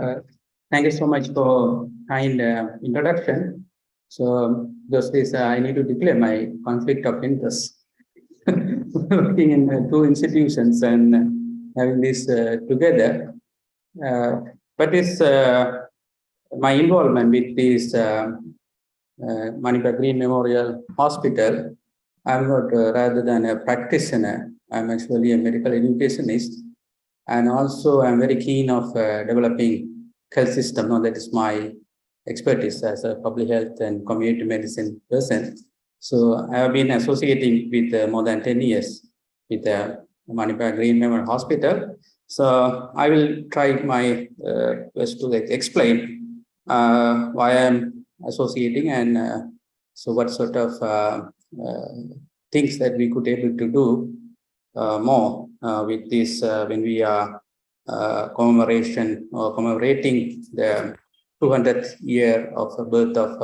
Uh, Thank you so much for kind introduction. So, those days I need to declare my conflict of interest. Working in two institutions and having this together. Uh, but it's my involvement with this Manipur Green Memorial Hospital. I'm not rather than a practitioner. I'm actually a medical educationist, and also I'm very keen of developing health system. No, that is my expertise as a public health and community medicine person. So I have been associating with more than 10 years with the Manipur Green Memorial Hospital. So I will try my best to explain why I'm associating and so what sort of things that we could able to do more with this when we are commemorating the 200th year of the birth of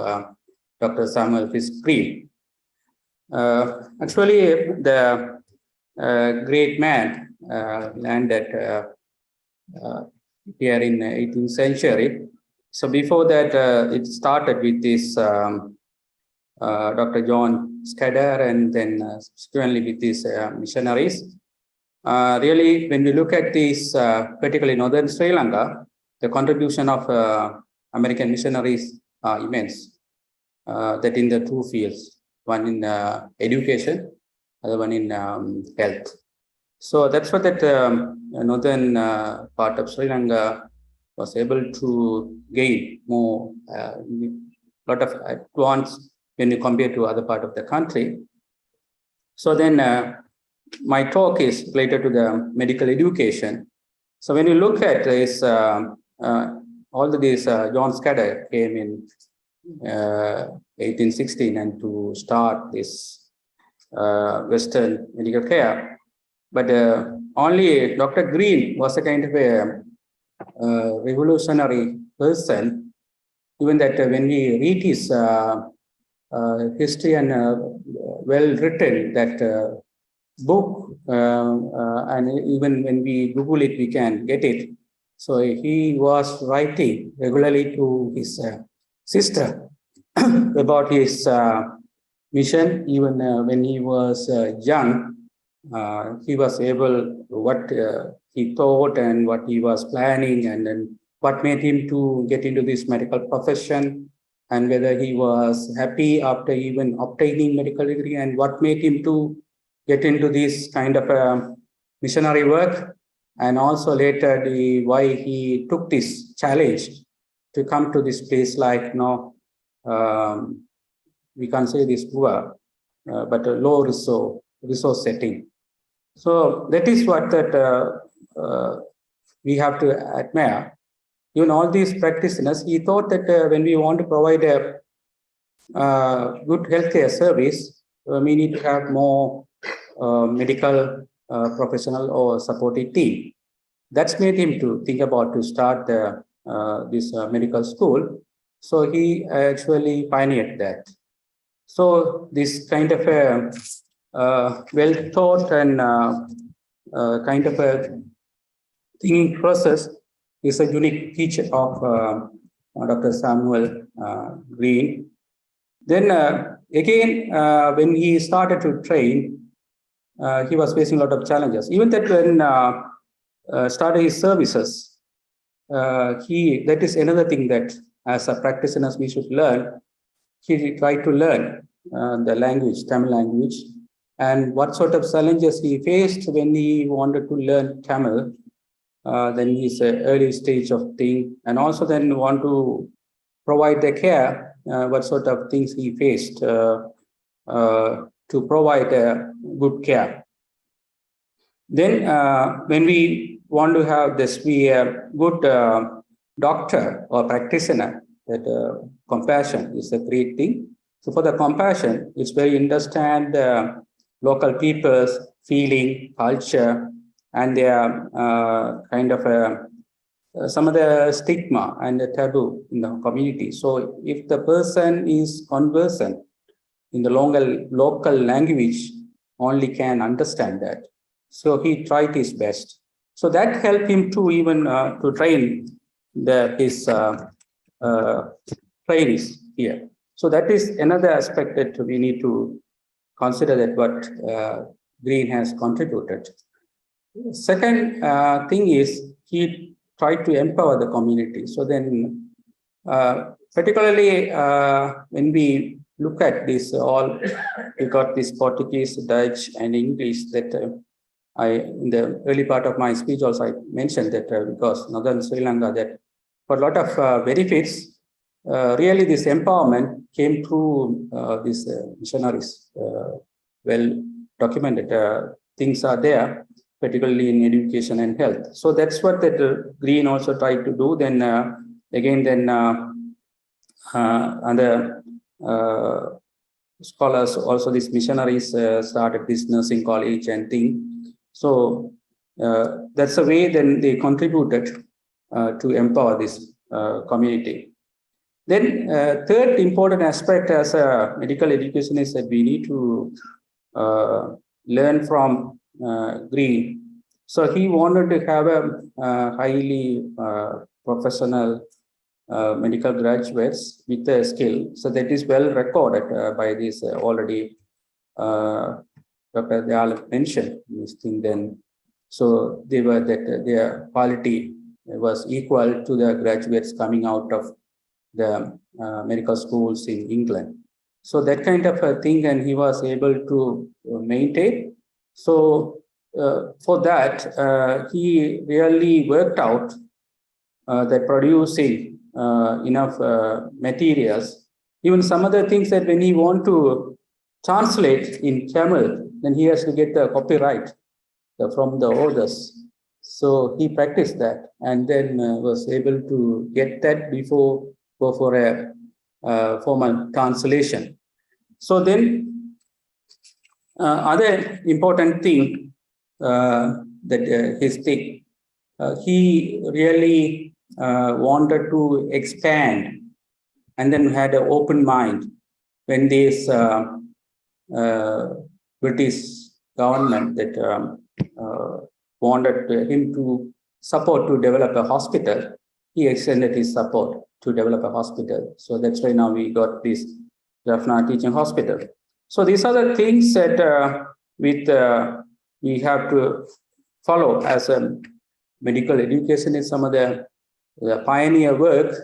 Dr. Samuel Fisk. Actually, the great man landed here in the 18th century. So before that, it started with this Dr. John Scudder, and then subsequently with these missionaries. Really, when we look at this, particularly northern Sri Lanka, the contribution of American missionaries are immense. That in the two fields, one in education, other one in health. So that's what that northern part of Sri Lanka was able to gain more, lot of advance when you compare to other part of the country. So then my talk is related to the medical education. So when you look at this, all of these, John Scudder came in 1816 and to start this Western medical care. But only Dr. Green was a kind of a revolutionary person. Even that when we read his history and well written that book, and even when we Google it, we can get it. So he was writing regularly to his sister about his mission. Even when he was young, he was able what he thought and what he was planning, and then what made him to get into this medical profession, and whether he was happy after even obtaining medical degree, and what made him to get into this kind of missionary work, and also later why he took this challenge to come to this place like we can't say this poor, but a low resource setting. So that is what that we have to admire. Even all these practitioners, he thought that when we want to provide a good healthcare service, we need to have more medical professional or supportive team. That's made him to think about to start this medical school. So he actually pioneered that. So this kind of a well thought and kind of a thinking process is a unique feature of Dr. Samuel Green. Then again, when he started to train, he was facing a lot of challenges. Even that when started his services, that is another thing that as a practitioners we should learn. He tried to learn the language, Tamil language, and what sort of challenges he faced when he wanted to learn Tamil. Then his early stage of thing, and also then want to provide the care, what sort of things he faced to provide good care. Then when we want to have this, be a good doctor or practitioner, that compassion is a great thing. So for the compassion, it's very understand local people's feeling, culture, and their kind of some of the stigma and the taboo in the community. So if the person is conversant in the local language, only can understand that. So he tried his best. So that helped him to even to train his trainees here. So that is another aspect that we need to consider, that what Green has contributed. Second thing is he tried to empower the community. So then, particularly when we look at this, we got this Portuguese, Dutch, and English that in the early part of my speech also I mentioned that because Northern Sri Lanka, that for a lot of benefits, really this empowerment came through these missionaries. Well documented things are there, particularly in education and health. So that's what that Green also tried to do. Then other scholars, also these missionaries started this nursing college and thing. So that's the way then they contributed to empower this community. Then third important aspect as a medical education is that we need to learn from Green. So he wanted to have a highly professional medical graduates with a skill. So that is well recorded by this already Dr. Dayal mentioned this thing then. So they were that their quality was equal to the graduates coming out of the medical schools in England. So that kind of a thing, and he was able to maintain. So for that, he really worked out that producing enough materials, even some other things that when he want to translate in Tamil, then he has to get the copyright from the authors. So he practiced that and then was able to get that before go for a formal translation. So then other important thing that his thing, he really wanted to expand and then had an open mind when this British government that wanted him to support to develop a hospital. He extended his support to develop a hospital. So that's why now we got this Jaffna teaching hospital. So these are the things that we have to follow as a medical education. Is some of the pioneer work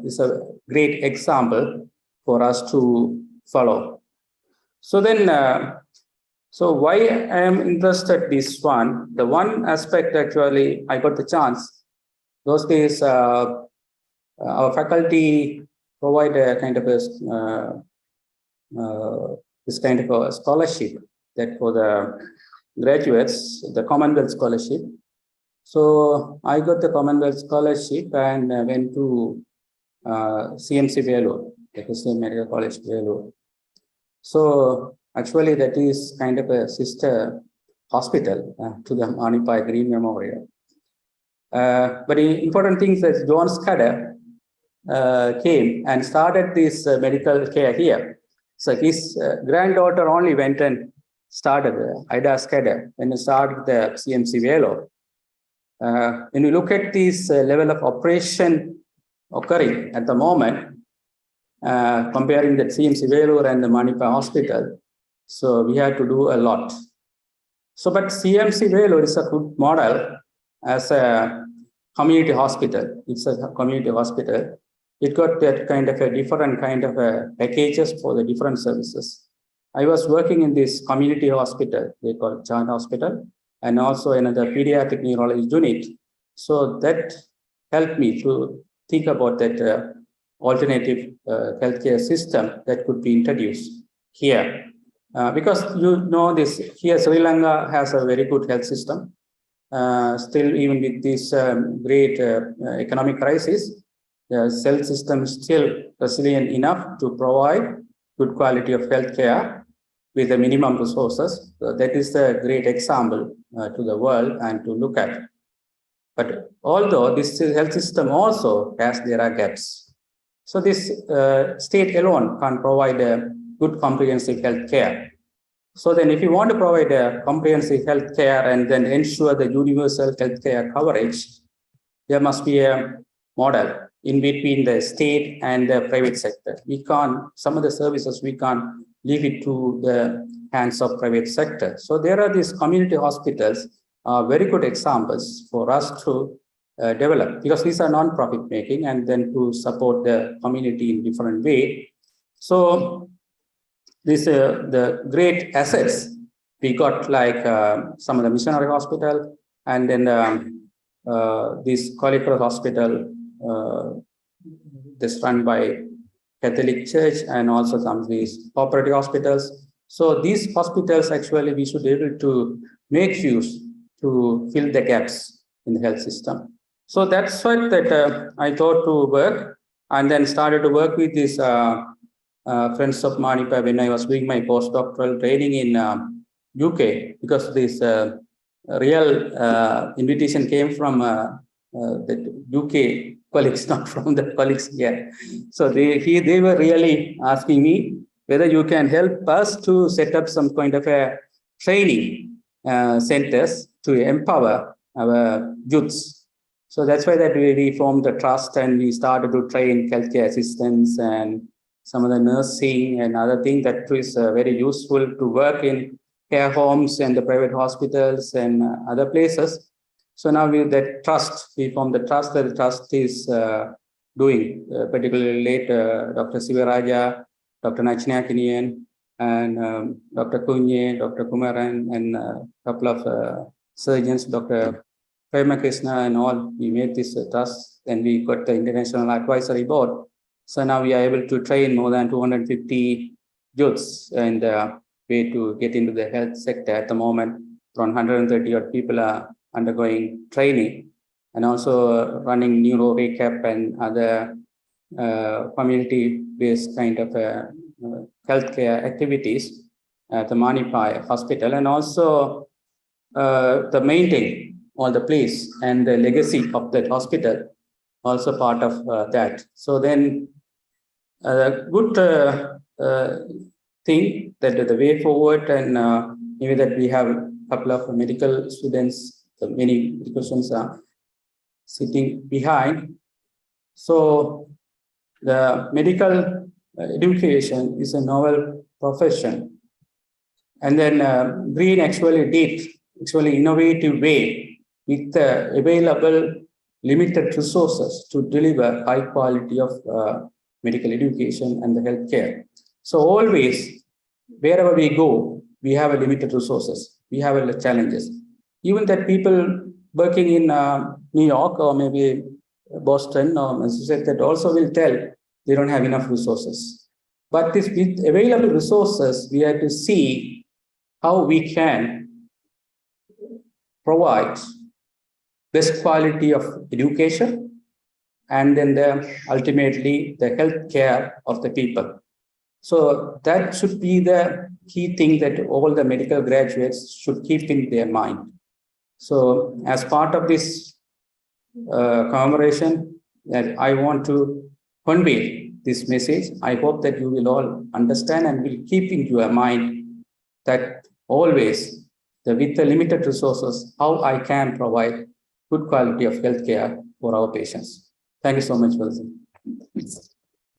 is a great example for us to follow. So then, so why I am interested in this one? The one aspect actually I got the chance. Those days, our faculty provide a kind of a this kind of a scholarship that for the graduates, the Commonwealth Scholarship. So I got the Commonwealth Scholarship and went to CMC Vellore, the Christian Medical College Vellore. So actually that is kind of a sister hospital to the Manipai Green Memorial. But the important thing is that John Scudder came and started this medical care here. So his granddaughter only went and started Ida Scudder when he started the CMC Vellore. When you look at this level of operation occurring at the moment, comparing the CMC Vellore and the Manipai Hospital, so we had to do a lot. So, but CMC Vellore is a good model as a community hospital. It's a community hospital. It got that kind of a different kind of packages for the different services. I was working in this community hospital, they call it Giant Hospital, and also another pediatric neurology unit. So that helped me to think about that alternative healthcare system that could be introduced here. Because you know this, here Sri Lanka has a very good health system. Still, even with this great economic crisis, the health system is still resilient enough to provide good quality of healthcare with the minimum resources. So that is a great example to the world and to look at. But although this health system also has there are gaps. So this state alone can't provide a good comprehensive health care. So then if you want to provide a comprehensive health care and then ensure the universal health care coverage, there must be a model in between the state and the private sector. We can't, some of the services we can't leave it to the hands of private sector. So there are these community hospitals, very good examples for us to develop, because these are non-profit making, and then to support the community in different way. So this the great assets we got, like some of the missionary hospital, and then this Kolipur hospital, this run by Catholic Church, and also some of these cooperative hospitals. So these hospitals, actually, we should be able to make use to fill the gaps in the health system. So that's what that I thought to work, and then started to work with these friends of Manipa when I was doing my postdoctoral training in UK, because this real invitation came from the UK colleagues, not from the colleagues here. So they were really asking me whether you can help us to set up some kind of a training centers to empower our youths. So that's why that we formed the trust, and we started to train healthcare assistants and some of the nursing and other things that is very useful to work in care homes and the private hospitals and other places. So now with that trust, we formed the trust that the trust is doing, particularly late Dr. Sivaraja, Dr. Nachinakinian, and Dr. Kunye, Dr. Kumaran, and a couple of surgeons, Dr. Krishna and all. We made this trust, and we got the International Advisory Board. So now we are able to train more than 250 youths and way to get into the health sector. At the moment, around 130 odd people are undergoing training, and also running neuro recap and other community-based kind of healthcare activities at the Manipai Hospital, and also the maintain all the place and the legacy of that hospital, also part of that. So then good thing that the way forward, and maybe that we have a couple of medical students, many medical students are sitting behind. So the medical education is a novel profession. And then Green actually did innovative way with the available limited resources to deliver high quality of medical education and the healthcare. So always, wherever we go, we have a limited resources. We have challenges. Even that people working in New York or maybe Boston or Massachusetts, that also will tell they don't have enough resources. But this, with available resources, we have to see how we can provide best quality of education, and then ultimately the health care of the people. So that should be the key thing that all the medical graduates should keep in their mind. So as part of this commemoration, that I want to convey this message. I hope that you will all understand and will keep in your mind that always, with the limited resources, how I can provide good quality of healthcare for our patients. Thank you so much for listening.